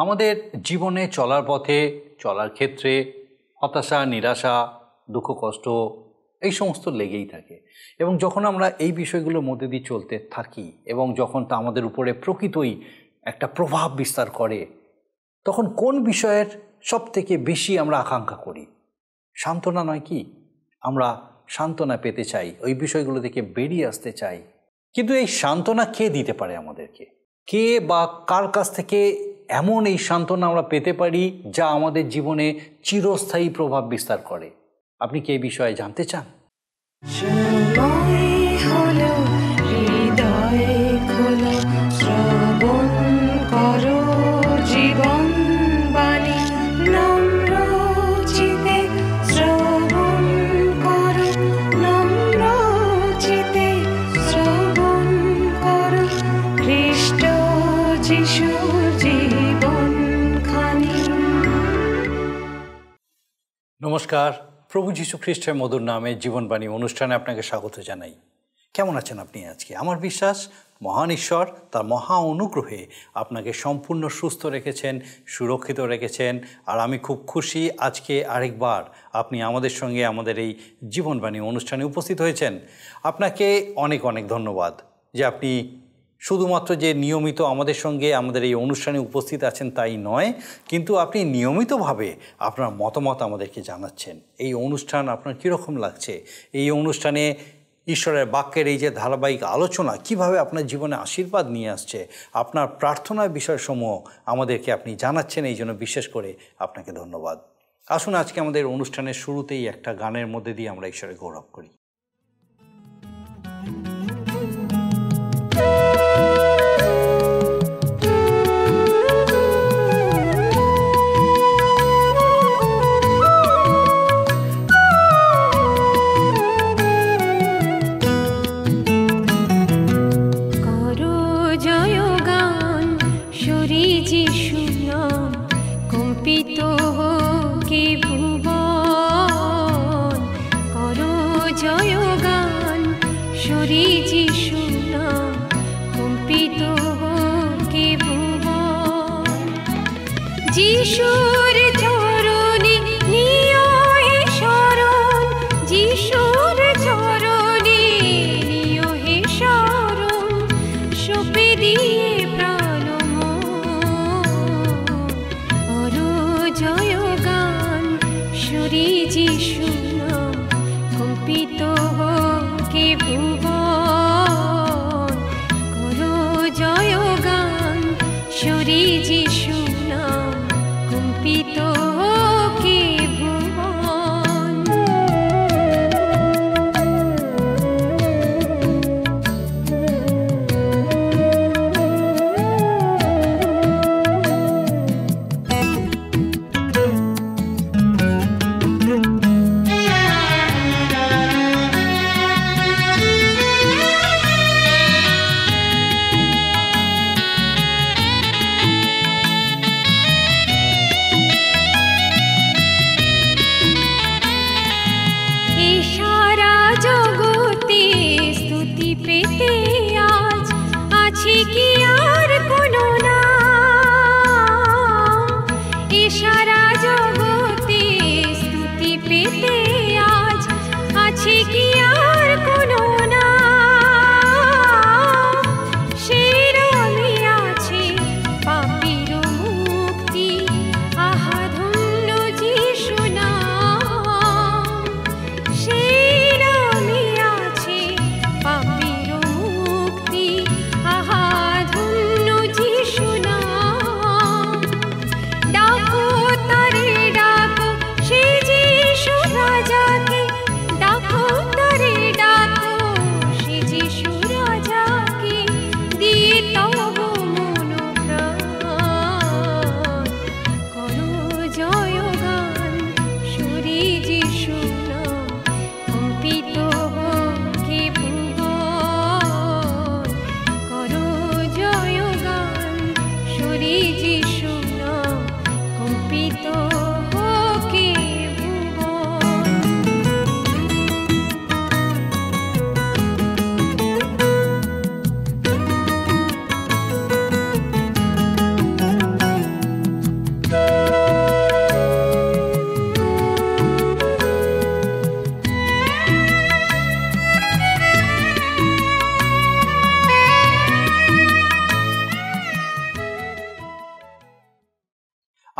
আমাদের জীবনে চলার পথে চলার ক্ষেত্রে হতাশা, নিরাশা, দুঃখ, কষ্ট এই সমস্ত লেগেই থাকে। এবং যখন আমরা এই বিষয়গুলোর মধ্যে দিয়ে চলতে থাকি এবং যখন তা আমাদের উপরে প্রকৃতই একটা প্রভাব বিস্তার করে, তখন কোন বিষয়ের সবথেকে বেশি আমরা আকাঙ্ক্ষা করি? সান্ত্বনা নয় কি? আমরা সান্ত্বনা পেতে চাই, ওই বিষয়গুলো থেকে বেরিয়ে আসতে চাই। কিন্তু এই সান্ত্বনা কে দিতে পারে আমাদেরকে? কে বা কার কাছ থেকে এমন এই সান্ত্বনা আমরা পেতে পারি যা আমাদের জীবনে চিরস্থায়ী প্রভাব বিস্তার করে? আপনি কি এই বিষয়ে জানতে চান? নমস্কার, প্রভু যীশু খ্রিস্টের মধুর নামে জীবনবাণী অনুষ্ঠানে আপনাকে স্বাগত জানাই। কেমন আছেন আপনি আজকে? আমার বিশ্বাস মহান ঈশ্বর তার মহা অনুগ্রহে আপনাকে সম্পূর্ণ সুস্থ রেখেছেন, সুরক্ষিত রেখেছেন। আর আমি খুব খুশি আজকে আরেকবার আপনি আমাদের সঙ্গে আমাদের এই জীবনবাণী অনুষ্ঠানে উপস্থিত হয়েছেন। আপনাকে অনেক অনেক ধন্যবাদ যে আপনি শুধুমাত্র যে নিয়মিত আমাদের সঙ্গে আমাদের এই অনুষ্ঠানে উপস্থিত আছেন তাই নয়, কিন্তু আপনি নিয়মিতভাবে আপনার মতামত আমাদেরকে জানাচ্ছেন। এই অনুষ্ঠান আপনার কীরকম লাগছে? এই অনুষ্ঠানে ঈশ্বরের বাক্যের এই যে ধারাবাহিক আলোচনা কিভাবে আপনার জীবনে আশীর্বাদ নিয়ে আসছে, আপনার প্রার্থনার বিষয়সমূহ আমাদেরকে আপনি জানাচ্ছেন, এই জন্য বিশেষ করে আপনাকে ধন্যবাদ। আসুন আজকে আমাদের অনুষ্ঠানের শুরুতেই একটা গানের মধ্যে দিয়ে আমরা ঈশ্বরের গৌরব করি।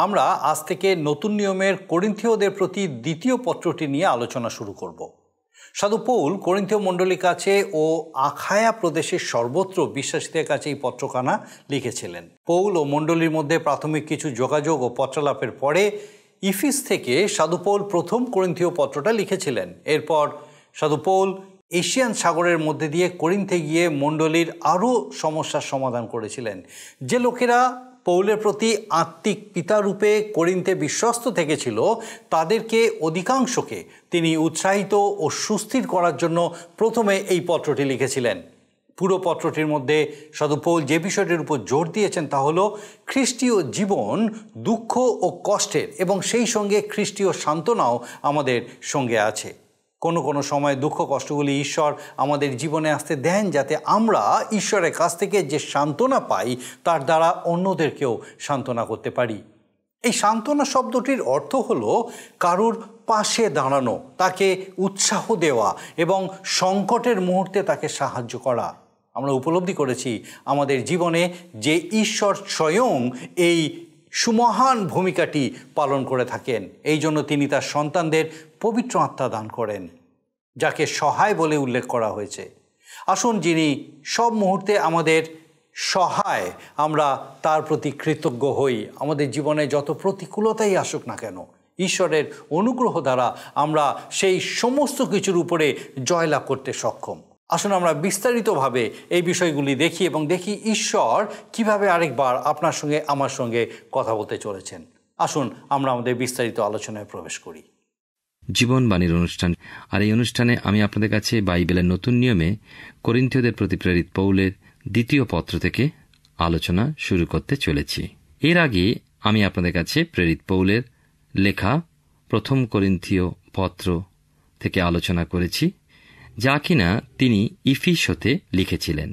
আমরা আজ থেকে নতুন নিয়মের করিন্থীয়দের প্রতি দ্বিতীয় পত্রটি নিয়ে আলোচনা শুরু করব। সাধু পৌল করিন্থীয় মণ্ডলীর কাছে ও আখায়া প্রদেশের সর্বত্র বিশ্বাসীদের কাছে এই পত্রখানা লিখেছিলেন। পৌল ও মণ্ডলীর মধ্যে প্রাথমিক কিছু যোগাযোগ ও পত্রালাপের পরে ইফিস থেকে সাধু পৌল প্রথম করিন্থীয় পত্রটা লিখেছিলেন। এরপর সাধু পৌল এশিয়ান সাগরের মধ্যে দিয়ে করিন্থে গিয়ে মণ্ডলীর আরও সমস্যার সমাধান করেছিলেন। যে লোকেরা পৌলের প্রতি আত্মিক পিতারূপে করিন্থে বিশ্বস্ত থেকেছিল তাদেরকে অধিকাংশকে তিনি উৎসাহিত ও সুস্থির করার জন্য প্রথমে এই পত্রটি লিখেছিলেন। পুরো পত্রটির মধ্যে সাধু পৌল যে বিষয়টির উপর জোর দিয়েছেন তা হলো খ্রিস্টীয় জীবন দুঃখ ও কষ্টের, এবং সেই সঙ্গে খ্রিস্টীয় সান্ত্বনাও আমাদের সঙ্গে আছে। কোনো কোনো সময় দুঃখ কষ্টগুলি ঈশ্বর আমাদের জীবনে আসতে দেন যাতে আমরা ঈশ্বরের কাছ থেকে যে সান্ত্বনা পাই তার দ্বারা অন্যদেরকেও সান্ত্বনা করতে পারি। এই সান্ত্বনা শব্দটির অর্থ হলো কারুর পাশে দাঁড়ানো, তাকে উৎসাহ দেওয়া এবং সংকটের মুহূর্তে তাকে সাহায্য করা। আমরা উপলব্ধি করেছি আমাদের জীবনে যে ঈশ্বর স্বয়ং এই সুমহান ভূমিকাটি পালন করে থাকেন। এই জন্য তিনি তার সন্তানদের পবিত্র আত্মা দান করেন, যাকে সহায় বলে উল্লেখ করা হয়েছে। আসুন, যিনি সব মুহূর্তে আমাদের সহায়, আমরা তার প্রতি কৃতজ্ঞ হই। আমাদের জীবনে যত প্রতিকূলতাই আসুক না কেন, ঈশ্বরের অনুগ্রহ দ্বারা আমরা সেই সমস্ত কিছুর উপরে জয়লাভ করতে সক্ষম। আসুন আমরা বিস্তারিতভাবে এই বিষয়গুলি দেখি এবং দেখি ঈশ্বর কিভাবে আরেকবার আপনার সঙ্গে আমার সঙ্গে কথা বলতে চলেছেন। আসুন আমরা আমাদের বিস্তারিত আলোচনায় প্রবেশ করি। জীবনবাণীর অনুষ্ঠান। আর এই অনুষ্ঠানে আমি আপনাদের কাছে বাইবেলের নতুন নিয়মে করিন্থীয়দের প্রতি প্রেরিত পৌলের দ্বিতীয় পত্র থেকে আলোচনা শুরু করতে চলেছি। এর আগে আমি আপনাদের কাছে প্রেরিত পৌলের লেখা প্রথম করিন্থীয় পত্র থেকে আলোচনা করেছি, যা কিনা তিনি ইফিসতে লিখেছিলেন,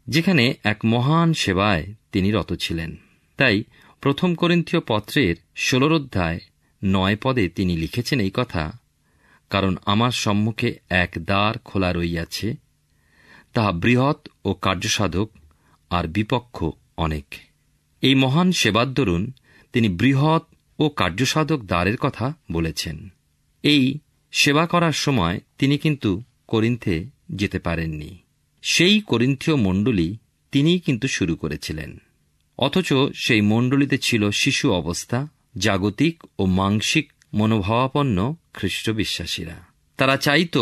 যেখানে এক মহান সেবায় তিনি রত ছিলেন। তাই প্রথম করিন্থীয় পত্রের 16 অধ্যায় 9 পদে তিনি লিখেছেন এই কথা, কারণ আমার সম্মুখে এক দ্বার খোলা রইয়াছে, তাহা বৃহৎ ও কার্যসাধক, আর বিপক্ষ অনেক। এই মহান সেবার দরুন তিনি বৃহৎ ও কার্যসাধক দ্বারের কথা বলেছেন। এই সেবা করার সময় তিনি কিন্তু করিন্থে যেতে পারেননি। সেই করিন্থীয় মণ্ডলী তিনিই কিন্তু শুরু করেছিলেন। অথচ সেই মণ্ডলীতে ছিল শিশু অবস্থা, জাগতিক ও মাংসিক মনোভাবাপন্ন খ্রিস্ট বিশ্বাসীরা। তারা চাইত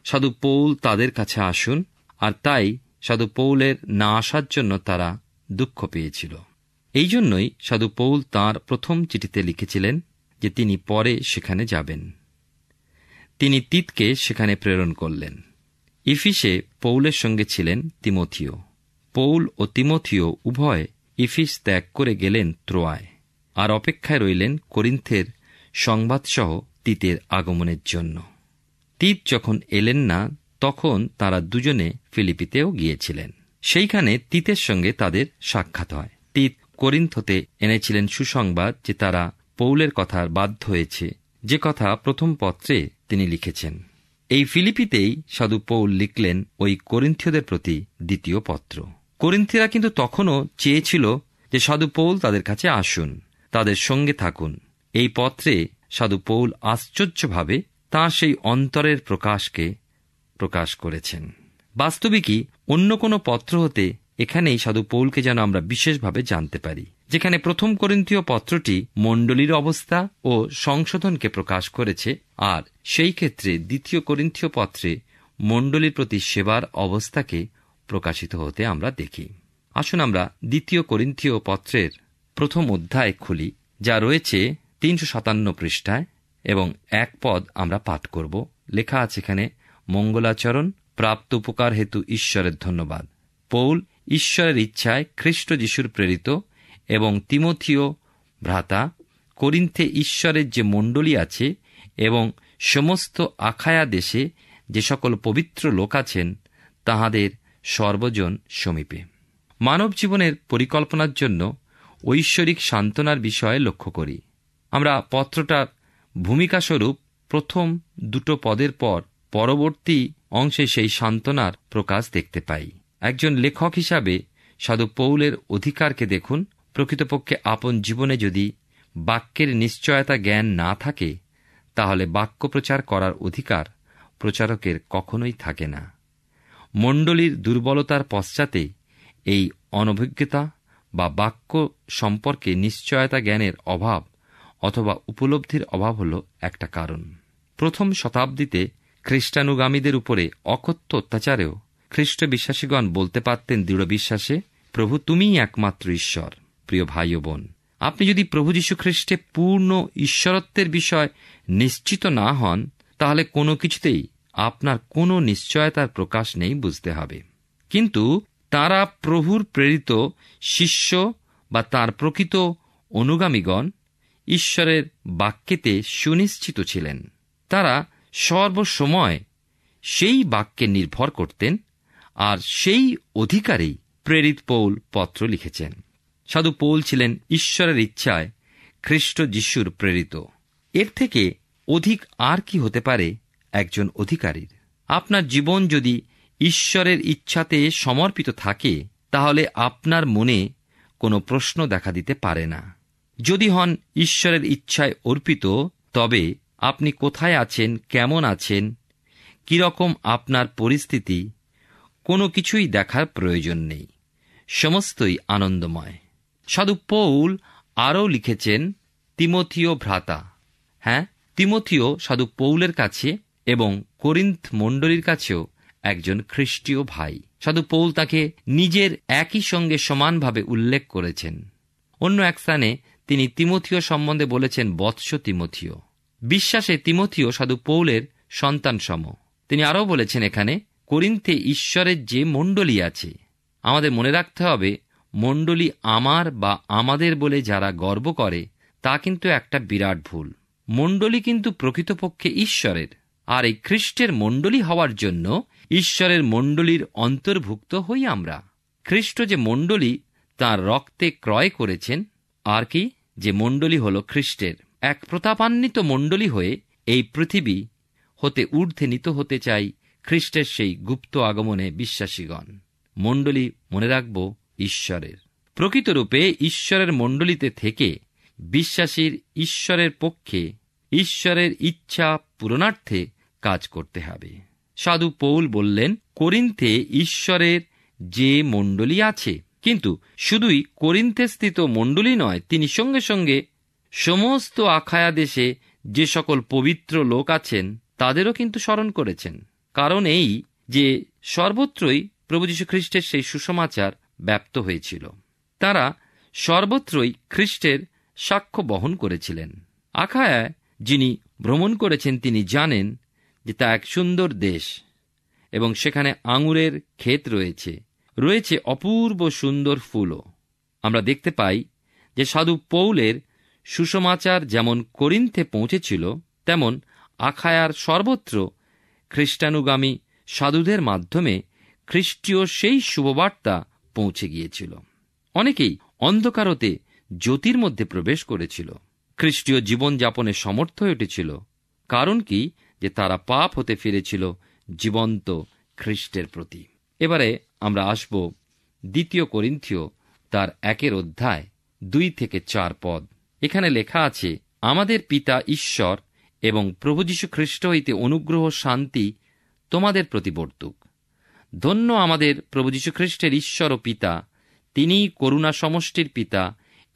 সাধু পৌল তাদের কাছে আসুন, আর তাই সাধু পৌলের না আসার জন্য তারা দুঃখ পেয়েছিল। এই জন্যই সাধু পৌল তাঁর প্রথম চিঠিতে লিখেছিলেন যে তিনি পরে সেখানে যাবেন। তিনি তিতকে সেখানে প্রেরণ করলেন। ইফিসে পৌলের সঙ্গে ছিলেন তিমথিও। পৌল ও তিমথিও উভয় ইফিস ত্যাগ করে গেলেন ত্রোয়ায়, আর অপেক্ষায় রইলেন করিন্থের সংবাদসহ তিতের আগমনের জন্য। তিত যখন এলেন না, তখন তারা দুজনে ফিলিপিতেও গিয়েছিলেন। সেইখানে তিতের সঙ্গে তাদের সাক্ষাৎ হয়। তিত করিন্থতে এনেছিলেন সুসংবাদ যে তারা পৌলের কথার বাধ্য হয়েছে, যে কথা প্রথম পত্রে তিনি লিখেছেন। এই ফিলিপিতেই সাধু পৌল লিখলেন ওই করিন্থীয়দের প্রতি দ্বিতীয় পত্র। করিন্থীয়রা কিন্তু তখনও চেয়েছিল যে সাধু পৌল তাদের কাছে আসুন, তাদের সঙ্গে থাকুন। এই পত্রে সাধু পৌল আশ্চর্যভাবে তাঁর সেই অন্তরের প্রকাশকে প্রকাশ করেছেন। বাস্তবিকই অন্য কোনো পত্র হতে এখানেই সাধু পৌলকে যেন আমরা বিশেষভাবে জানতে পারি। যেখানে প্রথম করিন্থীয় পত্রটি মণ্ডলীর অবস্থা ও সংশোধনকে প্রকাশ করেছে, আর সেই ক্ষেত্রে দ্বিতীয় করিন্থীয় পত্রে মণ্ডলীর প্রতি সেবার অবস্থাকে প্রকাশিত হতে আমরা দেখি। আসুন আমরা দ্বিতীয় করিন্থীয় পত্রের প্রথম অধ্যায় খুলি, যা রয়েছে 357 পৃষ্ঠায়, এবং 1 পদ আমরা পাঠ করব। লেখা আছে এখানে, মঙ্গলাচরণ প্রাপ্ত উপকার হেতু ঈশ্বরের ধন্যবাদ। পৌল ঈশ্বরের ইচ্ছায় খ্রিস্ট যিশুর প্রেরিত এবং তিমথিও ভ্রাতা, করিন্থে ঈশ্বরের যে মণ্ডলী আছে এবং সমস্ত আখায়া দেশে যে সকল পবিত্র লোক আছেন, তাহাদের সর্বজন সমীপে। মানব জীবনের পরিকল্পনার জন্য ঐশ্বরিক সান্ত্বনার বিষয়ে লক্ষ্য করি। আমরা পত্রটার ভূমিকাস্বরূপ প্রথম 2 পদের পর পরবর্তী অংশে সেই সান্ত্বনার প্রকাশ দেখতে পাই। একজন লেখক হিসাবে সাধু পৌলের অধিকারকে দেখুন। প্রকৃতপক্ষে আপন জীবনে যদি বাক্যের নিশ্চয়তা জ্ঞান না থাকে, তাহলে বাক্য প্রচার করার অধিকার প্রচারকের কখনোই থাকে না। মণ্ডলীর দুর্বলতার পশ্চাতে এই অনভিজ্ঞতা বা বাক্য সম্পর্কে নিশ্চয়তা জ্ঞানের অভাব অথবা উপলব্ধির অভাব হল একটা কারণ। প্রথম শতাব্দীতে খ্রিস্টানুগামীদের উপরে অকথ্য অত্যাচারেও খ্রিস্ট বিশ্বাসীগণ বলতে পারতেন দৃঢ় বিশ্বাসে, প্রভু তুমিই একমাত্র ঈশ্বর। প্রিয় ভাই ও বোন, আপনি যদি প্রভু যীশু খ্রিস্টে পূর্ণ ঈশ্বরত্বের বিষয় নিশ্চিত না হন, তাহলে কোনো কিছুতেই আপনার কোনো নিশ্চয়তার প্রকাশ নেই বুঝতে হবে। কিন্তু তারা প্রভুর প্রেরিত শিষ্য বা তাঁর প্রকৃত অনুগামীগণ ঈশ্বরের বাক্যেতে সুনিশ্চিত ছিলেন। তারা সর্বসময় সেই বাক্যে নির্ভর করতেন, আর সেই অধিকারেই প্রেরিত পৌল পত্র লিখেছেন। সাধু পৌল ছিলেন ঈশ্বরের ইচ্ছায় খ্রিস্ট যিশুর প্রেরিত। এর থেকে অধিক আর কি হতে পারে একজন অধিকারীর? আপনার জীবন যদি ঈশ্বরের ইচ্ছাতে সমর্পিত থাকে, তাহলে আপনার মনে কোনো প্রশ্ন দেখা দিতে পারে না। যদি হন ঈশ্বরের ইচ্ছায় অর্পিত, তবে আপনি কোথায় আছেন, কেমন আছেন, কিরকম আপনার পরিস্থিতি, কোনো কিছুই দেখার প্রয়োজন নেই। সমস্তই আনন্দময়। সাধু পৌল আরও লিখেছেন, তিমথিও ভ্রাতা। হ্যাঁ, তিমথিও সাধু পৌলের কাছে এবং করিন্থ মণ্ডলীর কাছেও একজন খ্রিস্টীয় ভাই। সাধু পৌল তাকে নিজের একই সঙ্গে সমানভাবে উল্লেখ করেছেন। অন্য এক স্থানে তিনি তিমথিও সম্বন্ধে বলেছেন, বৎস তিমথিও। বিশ্বাসে তিমথিও সাধু পৌলের সন্তান সম। তিনি আরও বলেছেন এখানে, করিন্থে ঈশ্বরের যে মণ্ডলী আছে। আমাদের মনে রাখতে হবে, মণ্ডলী আমার বা আমাদের বলে যারা গর্ব করে, তা কিন্তু একটা বিরাট ভুল। মণ্ডলী কিন্তু প্রকৃতপক্ষে ঈশ্বরের, আর এই খ্রিস্টের মণ্ডলী হওয়ার জন্য ঈশ্বরের মণ্ডলীর অন্তর্ভুক্ত হই আমরা। খ্রিস্ট যে মণ্ডলী তাঁর রক্তে ক্রয় করেছেন, আর কি যে মণ্ডলী হল খ্রিস্টের। এক প্রতাপান্বিত মণ্ডলী হয়ে এই পৃথিবী হতে ঊর্ধ্বে নিত হতে চাই খ্রিস্টের সেই গুপ্ত আগমনে বিশ্বাসীগণ। মণ্ডলী মনে রাখব ঈশ্বরের। প্রকৃতরূপে ঈশ্বরের মণ্ডলীতে থেকে বিশ্বাসীর ঈশ্বরের পক্ষে ঈশ্বরের ইচ্ছা পূরণার্থে কাজ করতে হবে। সাধু পৌল বললেন, করিন্থে ঈশ্বরের যে মণ্ডলী আছে। কিন্তু শুধুই করিন্থে স্থিত মণ্ডলী নয়, তিনি সঙ্গে সঙ্গে সমস্ত আখায়া দেশে যে সকল পবিত্র লোক আছেন তাদেরও কিন্তু স্মরণ করেছেন। কারণ এই যে সর্বত্রই প্রভু যীশু খ্রিস্টের সেই সুসমাচার ব্যাপ্ত হয়েছিল। তারা সর্বত্রই খ্রিস্টের সাক্ষ্য বহন করেছিলেন। আখায়ায় যিনি ভ্রমণ করেছেন তিনি জানেন যে তা এক সুন্দর দেশ, এবং সেখানে আঙুরের ক্ষেত রয়েছে অপূর্ব সুন্দর ফুলও। আমরা দেখতে পাই যে সাধু পৌলের সুসমাচার যেমন করিন্থে পৌঁছেছিল, তেমন আখায়ার সর্বত্র খ্রিস্টানুগামী সাধুদের মাধ্যমে খ্রিস্টীয় সেই শুভবার্তা পৌঁছে গিয়েছিল। অনেকেই অন্ধকারতে জ্যোতির মধ্যে প্রবেশ করেছিল, খ্রিস্টীয় জীবনযাপনে সমর্থ হয়ে উঠেছিল। কারণ কি? যে তারা পাপ হতে ফিরেছিল জীবন্ত খ্রিস্টের প্রতি। এবারে আমরা আসব 2 করিন্থীয় তার 1 অধ্যায় 2-4 পদ। এখানে লেখা আছে, আমাদের পিতা ঈশ্বর এবং প্রভু যীশু খ্রিস্ট হইতে অনুগ্রহ শান্তি তোমাদের প্রতি বর্তুক। ধন্য আমাদের প্রভু যীশু খ্রিস্টের ঈশ্বর ও পিতা, তিনি করুণা সমষ্টির পিতা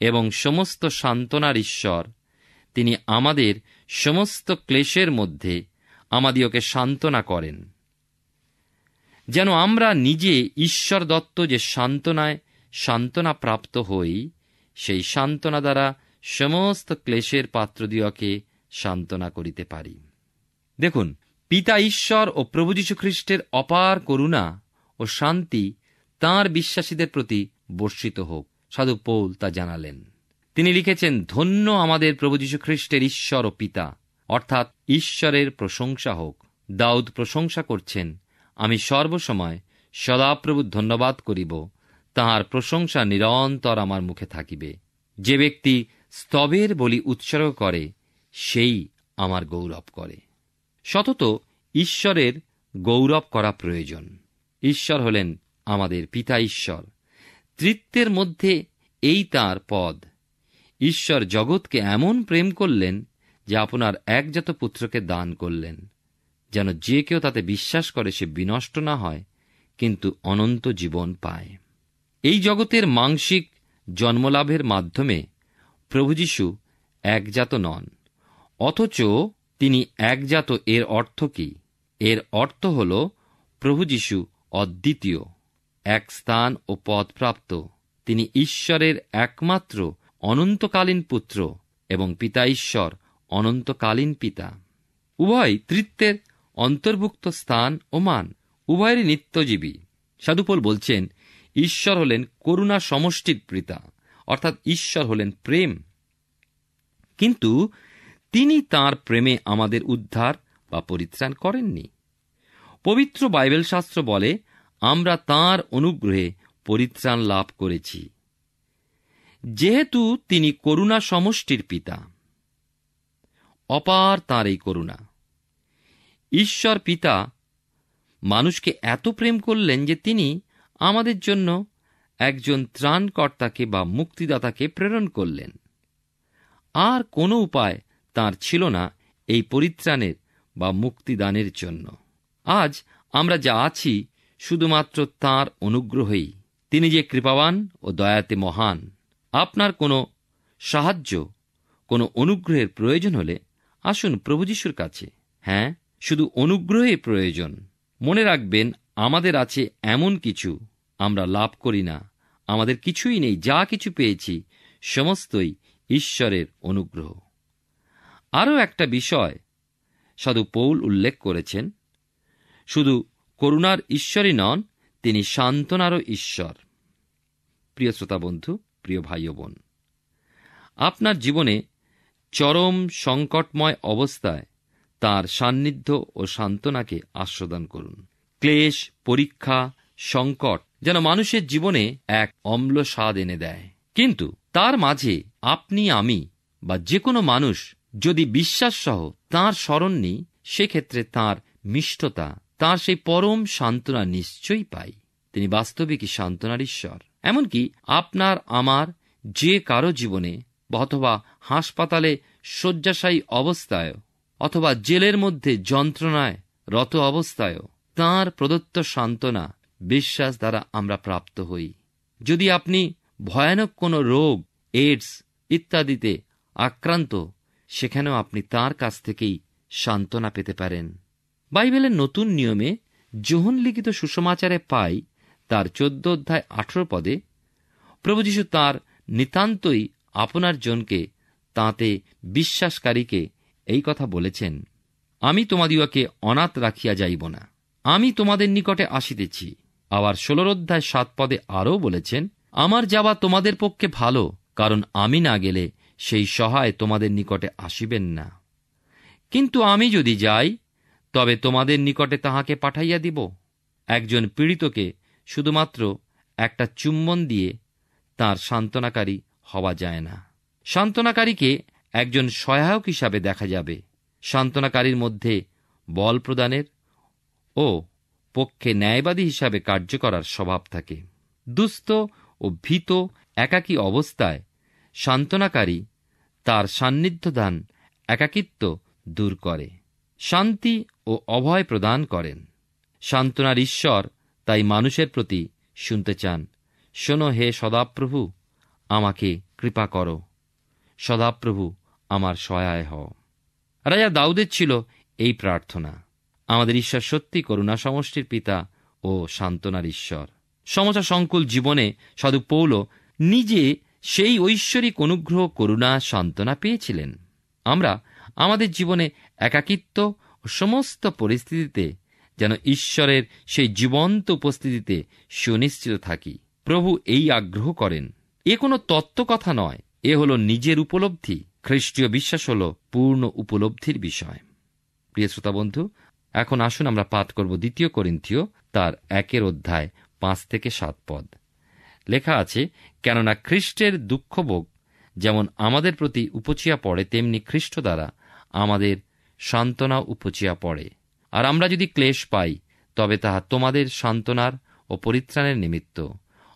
এবং সমস্ত সান্ত্বনার ঈশ্বর। তিনি আমাদের সমস্ত ক্লেশের মধ্যে আমাদিওকে সান্ত্বনা করেন, যেন আমরা নিজে ঈশ্বর দত্ত যে সান্ত্বনা প্রাপ্ত হই, সেই সান্ত্বনা দ্বারা সমস্ত ক্লেশের পাত্রদিওকে সান্ত্বনা করিতে পারি। দেখুন, পিতা ঈশ্বর ও প্রভু যীশু খ্রিস্টের অপার করুণা ও শান্তি তাঁর বিশ্বাসীদের প্রতি বর্ষিত হোক। সাধু পৌল তা জানালেন। তিনি লিখেছেন, ধন্য আমাদের প্রভু যীশু খ্রিস্টের ঈশ্বর ও পিতা, অর্থাৎ ঈশ্বরের প্রশংসা হোক। দাউদ প্রশংসা করছেন, আমি সর্বসময় সদাপ্রভুর ধন্যবাদ করিব, তাঁহার প্রশংসা নিরন্তর আমার মুখে থাকিবে। যে ব্যক্তি স্তবের বলি উৎসর্গ করে, সেই আমার গৌরব করে। সতত ঈশ্বরের গৌরব করা প্রয়োজন। ঈশ্বর হলেন আমাদের পিতা ঈশ্বর। ত্রিত্বের মধ্যে এই তাঁর পদ। ঈশ্বর জগৎকে এমন প্রেম করলেন যে আপনার একজাত পুত্রকে দান করলেন, যেন যে কেউ তাতে বিশ্বাস করে সে বিনষ্ট না হয়, কিন্তু অনন্ত জীবন পায়। এই জগতের মাংসিক জন্মলাভের মাধ্যমে প্রভু যীশু একজাত নন, অথচ তিনি একজাত। এর অর্থ কি? এর অর্থ হল প্রভু যীশু অদ্বিতীয়, এক স্থান ও পদপ্রাপ্ত। তিনি ঈশ্বরের একমাত্র অনন্তকালীন পুত্র এবং পিতা ঈশ্বর অনন্তকালীন পিতা। উভয় ত্রিত্বের অন্তর্ভুক্ত স্থান ও মান, উভয়েরই নিত্যজীবী। সাধু পৌল বলছেন, ঈশ্বর হলেন করুণা সমষ্টির পিতা, অর্থাৎ ঈশ্বর হলেন প্রেম। কিন্তু তিনি তাঁর প্রেমে আমাদের উদ্ধার বা পরিত্রাণ করেননি। পবিত্র বাইবেল শাস্ত্র বলে, আমরা তাঁর অনুগ্রহে পরিত্রাণ লাভ করেছি। যেহেতু তিনি করুণা সমষ্টির পিতা, অপার তাঁর এই করুণা। ঈশ্বর পিতা মানুষকে এত প্রেম করলেন যে তিনি আমাদের জন্য একজন ত্রাণকর্তাকে বা মুক্তিদাতাকে প্রেরণ করলেন। আর কোনো উপায় তাঁর ছিল না এই পরিত্রাণের বা মুক্তিদানের জন্য। আজ আমরা যা আছি শুধুমাত্র তাঁর অনুগ্রহেই। তিনি যে কৃপাবান ও দয়াতে মহান। আপনার কোনো সাহায্য, কোনো অনুগ্রহের প্রয়োজন হলে আসুন প্রভু যীশুর কাছে। হ্যাঁ, শুধু অনুগ্রহের প্রয়োজন। মনে রাখবেন, আমাদের আছে এমন কিছু আমরা লাভ করি না, আমাদের কিছুই নেই। যা কিছু পেয়েছি সমস্তই ঈশ্বরের অনুগ্রহ। আরও একটা বিষয় সাধু পৌল উল্লেখ করেছেন, শুধু করুণার ঈশ্বরই নন, তিনি সান্ত্বনারও ঈশ্বর। প্রিয় শ্রোতা বন্ধু, প্রিয় ভাই ও বোন, আপনার জীবনে চরম সংকটময় অবস্থায় তাঁর সান্নিধ্য ও সান্ত্বনাকে আস্বাদন করুন। ক্লেশ, পরীক্ষা, সংকট যেন মানুষের জীবনে এক অম্ল স্বাদ এনে দেয়, কিন্তু তার মাঝে আপনি, আমি বা যে কোনো মানুষ যদি বিশ্বাস সহ তাঁর শরণ নিই, সেক্ষেত্রে তাঁর মিষ্টতা, তাঁর সেই পরম সান্ত্বনা নিশ্চয়ই পাই। তিনি বাস্তবিকই সান্ত্বনার ঈশ্বর। এমনকি আপনার আমার যে কারো জীবনে, অথবা হাসপাতালে শয্যাশায়ী অবস্থায়, অথবা জেলের মধ্যে যন্ত্রণায় রত অবস্থায়, তাঁর প্রদত্ত সান্ত্বনা বিশ্বাস দ্বারা আমরা প্রাপ্ত হই। যদি আপনি ভয়ানক কোনো রোগ, এইডস ইত্যাদিতে আক্রান্ত, সেখানেও আপনি তাঁর কাছ থেকেই সান্ত্বনা পেতে পারেন। বাইবেলের নতুন নিয়মে যোহন লিখিত সুসমাচারে পাই, তার 14 অধ্যায় 18 পদে প্রভু যীশু তাঁর নিতান্তই আপনার জনকে, তাঁতে বিশ্বাসকারীকে এই কথা বলেছেন, আমি তোমাদিওকে অনাথ রাখিয়া যাইব না, আমি তোমাদের নিকটে আসিতেছি। আবার 16 অধ্যায় 7 পদে আরও বলেছেন, আমার যাওয়া তোমাদের পক্ষে ভালো, কারণ আমি না গেলে সেই সহায় তোমাদের নিকটে আসিবেন না। কিন্তু আমি যদি যাই, তবে তোমাদের নিকটে তাহাকে পাঠাইয়া দিব। একজন পীড়িতকে শুধুমাত্র একটা চুম্বন দিয়ে তাঁর সান্ত্বনাকারী হওয়া যায় না। সান্ত্বনাকারীকে একজন সহায়ক হিসাবে দেখা যাবে। সান্ত্বনাকারীর মধ্যে বল প্রদানের ও পক্ষে ন্যায়বাদী হিসাবে কার্য করার স্বভাব থাকে। দুস্থ ও ভীত একাকী অবস্থায় সান্ত্বনাকারী তার সান্নিধ্যদান একাকিত্ব দূর করে, শান্তি ও অভয় প্রদান করেন। সান্ত্বনার ঈশ্বর তাই মানুষের প্রতি শুনতে চান, শোনো হে সদাপ্রভু, আমাকে কৃপা করো, সদাপ্রভু আমার সহায় হও। রাজা দাউদের ছিল এই প্রার্থনা। আমাদের ঈশ্বর সত্যি করুণা সমষ্টির পিতা ও সান্ত্বনার ঈশ্বর। সমস্যা সংকুল জীবনে সাধু পৌল নিজে সেই ঐশ্বরিক অনুগ্রহ, করুণা, সান্ত্বনা পেয়েছিলেন। আমরা আমাদের জীবনে একাকিত্ব ও সমস্ত পরিস্থিতিতে যেন ঈশ্বরের সেই জীবন্ত উপস্থিতিতে সুনিশ্চিত থাকি। প্রভু এই আগ্রহ করেন। এ কোনো তত্ত্বকথা নয়, এ হল নিজের উপলব্ধি। খ্রিস্টীয় বিশ্বাস হল পূর্ণ উপলব্ধির বিষয়। প্রিয় শ্রোতা বন্ধু, এখন আসুন আমরা পাঠ করব 2 করিন্থীয় তার 1 অধ্যায় 5 থেকে 7 পদ। লেখা আছে, কেননা খ্রিস্টের দুঃখভোগ যেমন আমাদের প্রতি উপচিয়া পড়ে, তেমনি খ্রিস্ট দ্বারা আমাদের সান্ত্বনা উপচিয়া পড়ে। আর আমরা যদি ক্লেশ পাই, তবে তাহা তোমাদের সান্ত্বনার ও পরিত্রাণের নিমিত্ত,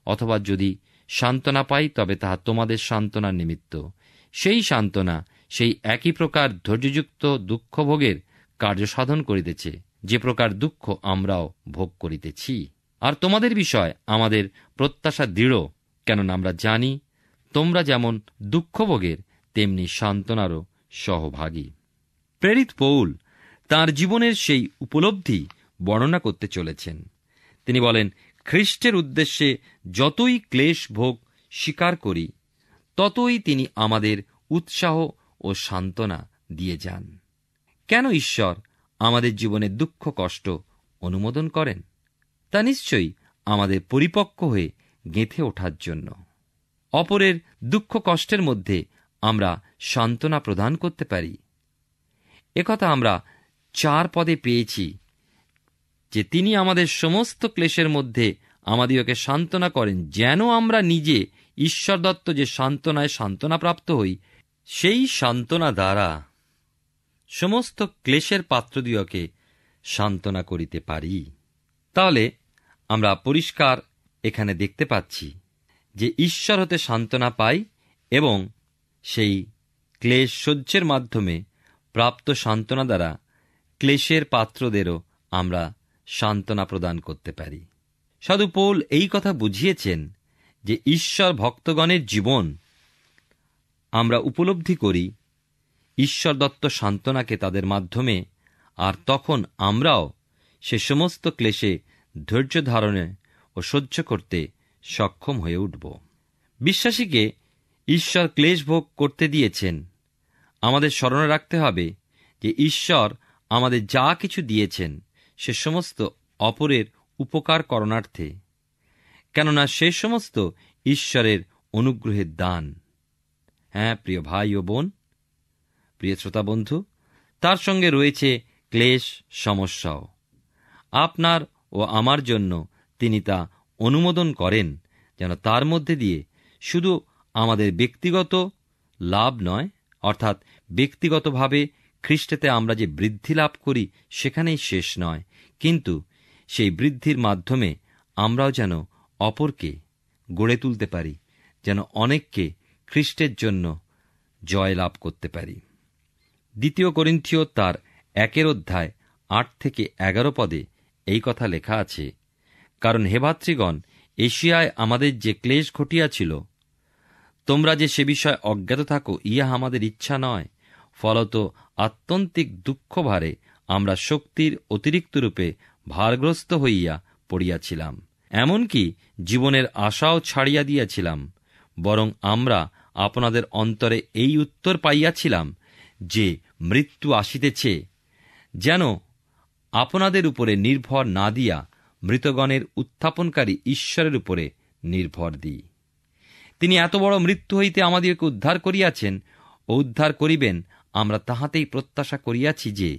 অথবা যদি সান্ত্বনা পাই, তবে তাহা তোমাদের সান্ত্বনার নিমিত্ত। সেই সান্ত্বনা সেই একই প্রকার ধৈর্যযুক্ত দুঃখভোগের কার্য সাধন করিতেছে, যে প্রকার দুঃখ আমরাও ভোগ করিতেছি। আর তোমাদের বিষয় আমাদের প্রত্যাশা দৃঢ়, কেননা আমরা জানি তোমরা যেমন দুঃখভোগের তেমনি সান্ত্বনারও সহভাগী। প্রেরিত পৌল তাঁর জীবনের সেই উপলব্ধি বর্ণনা করতে চলেছেন। তিনি বলেন, খ্রিস্টের উদ্দেশ্যে যতই ক্লেশ ভোগ স্বীকার করি, ততই তিনি আমাদের উৎসাহ ও সান্ত্বনা দিয়ে যান। কেন ঈশ্বর আমাদের জীবনে দুঃখ কষ্ট অনুমোদন করেন? তা নিশ্চয়ই আমাদের পরিপক্ক হয়ে গেঁথে ওঠার জন্য। অপরের দুঃখ কষ্টের মধ্যে আমরা সান্ত্বনা প্রদান করতে পারি। একথা আমরা 4 পদে পেয়েছি যে তিনি আমাদের সমস্ত ক্লেশের মধ্যে আমাদিওকে সান্ত্বনা করেন, যেন আমরা নিজে ঈশ্বরদত্ত যে সান্ত্বনায় সান্ত্বনাপ্রাপ্ত হই, সেই সান্ত্বনা দ্বারা সমস্ত ক্লেশের পাত্রদিওকে সান্ত্বনা করিতে পারি। তাহলে আমরা পরিষ্কার এখানে দেখতে পাচ্ছি যে ঈশ্বর হতে সান্ত্বনা পাই এবং সেই ক্লেশ সহ্যের মাধ্যমে প্রাপ্ত সান্ত্বনা দ্বারা ক্লেশের পাত্রদেরও আমরা সান্ত্বনা প্রদান করতে পারি। সাধু পৌল এই কথা বুঝিয়েছেন যে ঈশ্বর ভক্তগণের জীবন আমরা উপলব্ধি করি ঈশ্বর দত্ত সান্ত্বনাকে তাদের মাধ্যমে, আর তখন আমরাও সে সমস্ত ক্লেশে ধৈর্য ধারণে ও সহ্য করতে সক্ষম হয়ে উঠব। বিশ্বাসীকে ঈশ্বর ক্লেশ ভোগ করতে দিয়েছেন। আমাদের স্মরণে রাখতে হবে যে ঈশ্বর আমাদের যা কিছু দিয়েছেন সে সমস্ত অপরের উপকার করণার্থে, কেননা সে সমস্ত ঈশ্বরের অনুগ্রহের দান। হ্যাঁ প্রিয় ভাই ও বোন, প্রিয় শ্রোতা বন্ধু, তার সঙ্গে রয়েছে ক্লেশ সমস্যাও। আপনার ও আমার জন্য তিনি তা অনুমোদন করেন, যেন তার মধ্যে দিয়ে শুধু আমাদের ব্যক্তিগত লাভ নয়, অর্থাৎ ব্যক্তিগতভাবে খ্রিস্টেতে আমরা যে বৃদ্ধি লাভ করি সেখানেই শেষ নয়, কিন্তু সেই বৃদ্ধির মাধ্যমে আমরাও যেন অপরকে গড়ে তুলতে পারি, যেন অনেককে খ্রিস্টের জন্য জয় লাভ করতে পারি। 2 করিন্থীয় তার 1 অধ্যায় 8 থেকে 11 পদে এই কথা লেখা আছে, কারণ হে ভাতৃগণ, এশিয়ায় আমাদের যে ক্লেশ ঘটিয়াছিল, তোমরা যে সে বিষয়ে অজ্ঞাত থাকো, ইহা আমাদের ইচ্ছা নয়। ফলত আত্যন্তিক দুঃখ ভারে আমরা শক্তির অতিরিক্ত রূপে ভারগ্রস্ত হইয়া পড়িয়াছিলাম, এমনকি জীবনের আশাও ছাড়িয়া দিয়াছিলাম। বরং আমরা আপনাদের অন্তরে এই উত্তর পাইয়াছিলাম যে মৃত্যু আসিতেছে, যেন আপনাদের উপরে নির্ভর না দিয়া মৃতগণের উত্থাপনকারী ঈশ্বরের উপরে নির্ভর দিই। তিনি এত বড় মৃত্যু হইতে আমাদেরকে উদ্ধার করিয়াছেন ও উদ্ধার করিবেন, আমরা তাহাতেই প্রত্যাশা করিয়াছি যে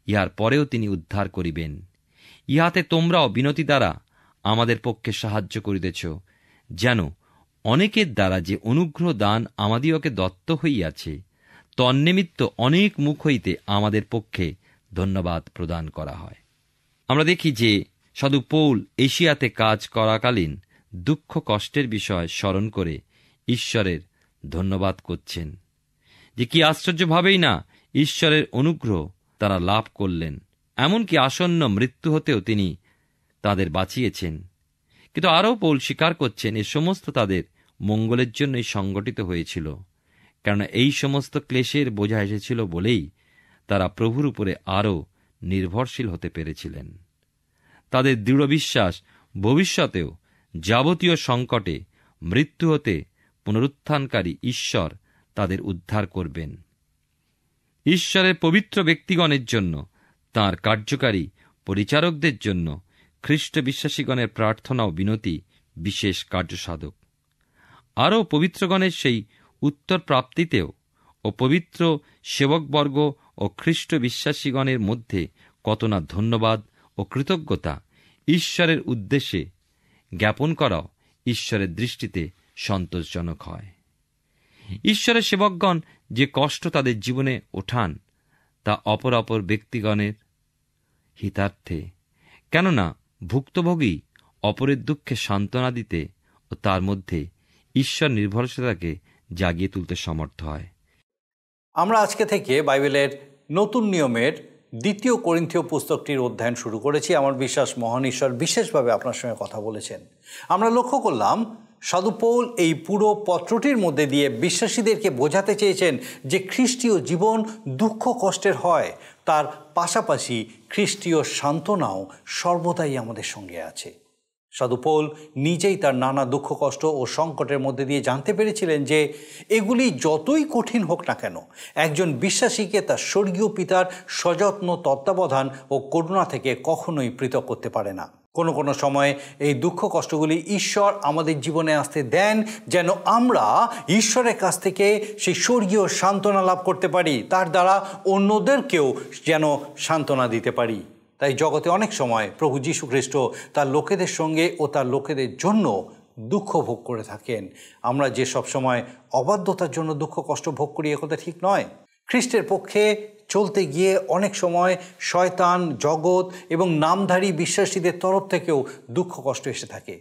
ইহার পরেও তিনি উদ্ধার করিবেন। ইহাতে তোমরাও বিনতি দ্বারা আমাদের পক্ষে সাহায্য করিতেছ, যেন অনেকের দ্বারা যে অনুগ্রহ দান আমাদিওকে দত্ত হইয়াছে, তন্নিমিত্ত অনেক মুখ হইতে আমাদের পক্ষে ধন্যবাদ প্রদান করা হয়। আমরা দেখি যে সাধু পৌল এশিয়াতে কাজ করাকালীন দুঃখ কষ্টের বিষয় স্মরণ করে ঈশ্বরের ধন্যবাদ করছেন, যে কি আশ্চর্যভাবেই না ঈশ্বরের অনুগ্রহ তারা লাভ করলেন। এমনকি আসন্ন মৃত্যু হতেও তিনি তাদের বাঁচিয়েছেন। কিন্তু আরও পৌল স্বীকার করছেন এ সমস্ত তাদের মঙ্গলের জন্যই সংগঠিত হয়েছিল, কেননা এই সমস্ত ক্লেশের বোঝা এসেছিল বলেই তারা প্রভুর উপরে আরও নির্ভরশীল হতে পেরেছিলেন। তাদের দৃঢ় বিশ্বাস ভবিষ্যতেও যাবতীয় সংকটে মৃত্যু হতে পুনরুত্থানকারী ঈশ্বর তাদের উদ্ধার করবেন। ঈশ্বরের পবিত্র ব্যক্তিগণের জন্য, তাঁর কার্যকারী পরিচারকদের জন্য খ্রিস্ট বিশ্বাসীগণের প্রার্থনা ও বিনতি বিশেষ কার্যসাধক। আরও পবিত্রগণের সেই উত্তর প্রাপ্তিতেও ও পবিত্র সেবকবর্গ ও খ্রিস্ট বিশ্বাসীগণের মধ্যে কত না ধন্যবাদ ও কৃতজ্ঞতা ঈশ্বরের উদ্দেশ্যে জ্ঞাপন করাও ঈশ্বরের দৃষ্টিতে সন্তোষজনক হয়। ঈশ্বরের সেবকগণ যে কষ্ট তাদের জীবনে ওঠান, তা অপর অপর ব্যক্তিগণের হিতার্থে, কেননা ভুক্তভোগী অপরের দুঃখে সান্ত্বনা দিতে ও তার মধ্যে ঈশ্বর নির্ভরশীলতাকে জাগিয়ে তুলতে সমর্থ হয়। আমরা আজকে থেকে বাইবেলের নতুন নিয়মের 2 করিন্থীয় পুস্তকটির অধ্যয়ন শুরু করেছি। আমার বিশ্বাস মহান ঈশ্বর বিশেষভাবে আপনার সঙ্গে কথা বলেছেন। আমরা লক্ষ্য করলাম সাধু পৌল এই পুরো পত্রটির মধ্যে দিয়ে বিশ্বাসীদেরকে বোঝাতে চেয়েছেন যে খ্রিস্টীয় জীবন দুঃখ কষ্টের হয়, তার পাশাপাশি খ্রিস্টীয় সান্ত্বনাও সর্বদাই আমাদের সঙ্গে আছে। সাধু পৌল নিজেই তার নানা দুঃখ কষ্ট ও সংকটের মধ্যে দিয়ে জানতে পেরেছিলেন যে এগুলি যতই কঠিন হোক না কেন, একজন বিশ্বাসীকে তার স্বর্গীয় পিতার সযত্ন তত্ত্বাবধান ও করুণা থেকে কখনোই পৃথক করতে পারে না। কোনো কোনো সময় এই দুঃখ কষ্টগুলি ঈশ্বর আমাদের জীবনে আসতে দেন যেন আমরা ঈশ্বরের কাছ থেকে সেই স্বর্গীয় সান্ত্বনা লাভ করতে পারি, তার দ্বারা অন্যদেরকেও যেন সান্ত্বনা দিতে পারি। তাই জগতে অনেক সময় প্রভু যীশু খ্রিস্ট তার লোকেদের সঙ্গে ও তার লোকেদের জন্য দুঃখ ভোগ করে থাকেন। আমরা যে সব সময় অবাধ্যতার জন্য দুঃখ কষ্ট ভোগ করি, একথা ঠিক নয়। খ্রিস্টের পক্ষে চলতে গিয়ে অনেক সময় শয়তান, জগৎ এবং নামধারী বিশ্বাসীদের তরফ থেকেও দুঃখ কষ্ট এসে থাকে।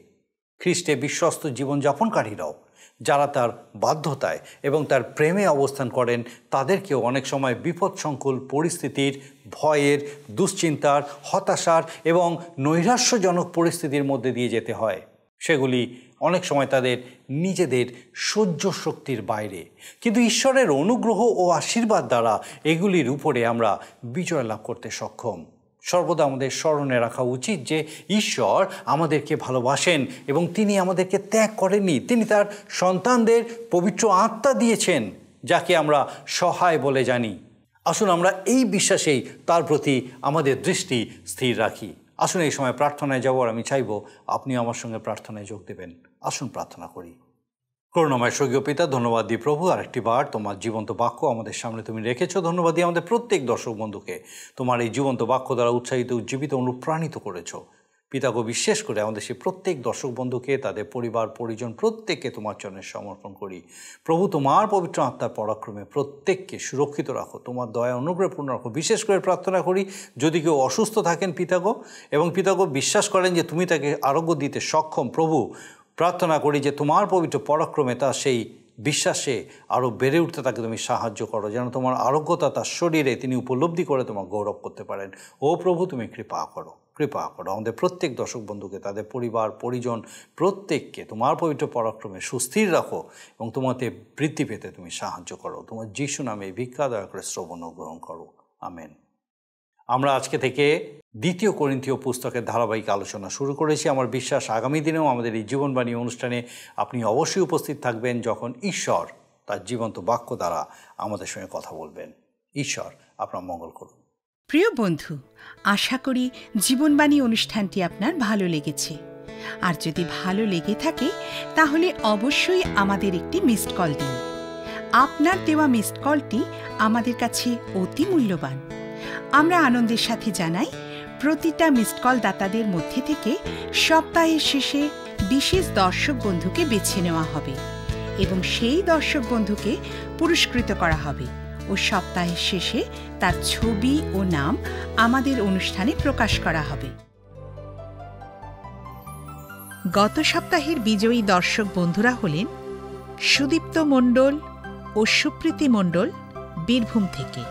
খ্রিস্টে বিশ্বস্ত জীবনযাপনকারীরাও যারা তার বাধ্যতায় এবং তার প্রেমে অবস্থান করেন, তাদেরকেও অনেক সময় বিপদসংকুল পরিস্থিতির, ভয়ের, দুশ্চিন্তার, হতাশার এবং নৈরাশ্যজনক পরিস্থিতির মধ্যে দিয়ে যেতে হয়। সেগুলি অনেক সময় তাদের নিজেদের সহ্য শক্তির বাইরে, কিন্তু ঈশ্বরের অনুগ্রহ ও আশীর্বাদ দ্বারা এগুলির উপরে আমরা বিজয় লাভ করতে সক্ষম। সর্বদা আমাদের স্মরণে রাখা উচিত যে ঈশ্বর আমাদেরকে ভালোবাসেন এবং তিনি আমাদেরকে ত্যাগ করেননি। তিনি তার সন্তানদের পবিত্র আত্মা দিয়েছেন, যাকে আমরা সহায় বলে জানি। আসুন আমরা এই বিশ্বাসেই তার প্রতি আমাদের দৃষ্টি স্থির রাখি। আসুন এই সময় প্রার্থনায় যাওয়ার আমি চাইব আপনি আমার সঙ্গে প্রার্থনায় যোগ দেবেন। আসুন প্রার্থনা করি। করুণাময় স্বর্গীয় পিতা, ধন্যবাদ দিই প্রভু, আরেকটি বার তোমার জীবন্ত বাক্য আমাদের সামনে তুমি রেখেছো। ধন্যবাদ দিই আমাদের প্রত্যেক দর্শক বন্ধুকে তোমার এই জীবন্ত বাক্য দ্বারা উৎসাহিত, উজ্জীবিত, অনুপ্রাণিত করেছো। পিতাকে বিশেষ করে আমাদের সেই প্রত্যেক দর্শক বন্ধুকে, তাদের পরিবার পরিজন প্রত্যেককে তোমার চরণে সমর্পণ করি। প্রভু, তোমার পবিত্র আত্মার পরাক্রমে প্রত্যেককে সুরক্ষিত রাখো, তোমার দয়া অনুগ্রহপূর্ণ রাখো। বিশেষ করে প্রার্থনা করি যদি কেউ অসুস্থ থাকেন পিতাগো, এবং পিতাগো বিশ্বাস করেন যে তুমি তাকে আরোগ্য দিতে সক্ষম, প্রভু প্রার্থনা করি যে তোমার পবিত্র পরাক্রমে তার সেই বিশ্বাসে আরও বেড়ে উঠতে তাকে তুমি সাহায্য করো, যেন তোমার আরোগ্যতা তার শরীরে তিনি উপলব্ধি করে তোমার গৌরব করতে পারেন। ও প্রভু, তুমি কৃপা করো, কৃপা করো। আমাদের প্রত্যেক দর্শক বন্ধুকে, তাদের পরিবার পরিজন প্রত্যেককে তোমার পবিত্র পরাক্রমে সুস্থির রাখো এবং তোমাতে বৃদ্ধি পেতে তুমি সাহায্য করো। তোমার যিশু নামে ভিক্ষা দয়া করে শ্রবণ ও গ্রহণ করো, আমেন। আমরা আজকে থেকে 2 করিন্থীয় পুস্তকের ধারাবাহিক আলোচনা শুরু করেছি। আমার বিশ্বাস আগামী দিনেও আমাদের এই জীবনবাণী অনুষ্ঠানে আপনি অবশ্যই উপস্থিত থাকবেন, যখন ঈশ্বর তার জীবন্ত বাক্য দ্বারা আমাদের সঙ্গে কথা বলবেন। ঈশ্বর আপনার মঙ্গল করুন। প্রিয় বন্ধু, আশা করি জীবনবাণী অনুষ্ঠানটি আপনার ভালো লেগেছে। আর যদি ভালো লেগে থাকে তাহলে অবশ্যই আমাদের একটি মিসড কল দিন। আপনার দেওয়া মিসড কলটি আমাদের কাছে অতি মূল্যবান। আমরা আনন্দের সাথে জানাই, প্রতিটা মিসড কল দাতাদের মধ্যে থেকে সপ্তাহের শেষে বিশেষ দর্শক বন্ধুকে বেছে নেওয়া হবে এবং সেই দর্শক বন্ধুকে পুরস্কৃত করা হবে ও সপ্তাহের শেষে তার ছবি ও নাম আমাদের অনুষ্ঠানে প্রকাশ করা হবে। গত সপ্তাহের বিজয়ী দর্শক বন্ধুরা হলেন সুদীপ্ত মণ্ডল ও সুপ্রীতি মণ্ডল, বীরভূম থেকে।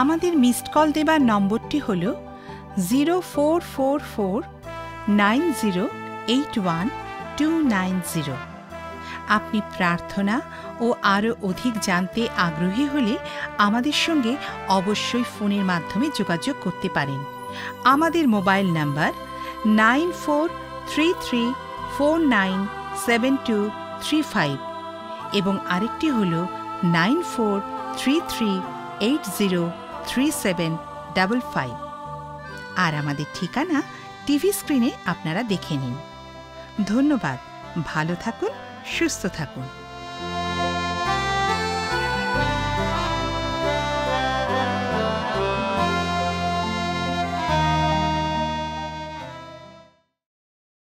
আমাদের মিসড কল দেবার নম্বরটি হল 04449081 আপনি প্রার্থনা ও আরও অধিক জানতে আগ্রহী হলে আমাদের সঙ্গে অবশ্যই ফোনের মাধ্যমে যোগাযোগ করতে পারেন। আমাদের মোবাইল নাম্বার 9433497235 এবং আরেকটি হল 9433803755। আর আমাদের ঠিকানা টিভি স্ক্রিনে আপনারা দেখে নিন। ধন্যবাদ। ভালো থাকুন, সুস্থ থাকুন।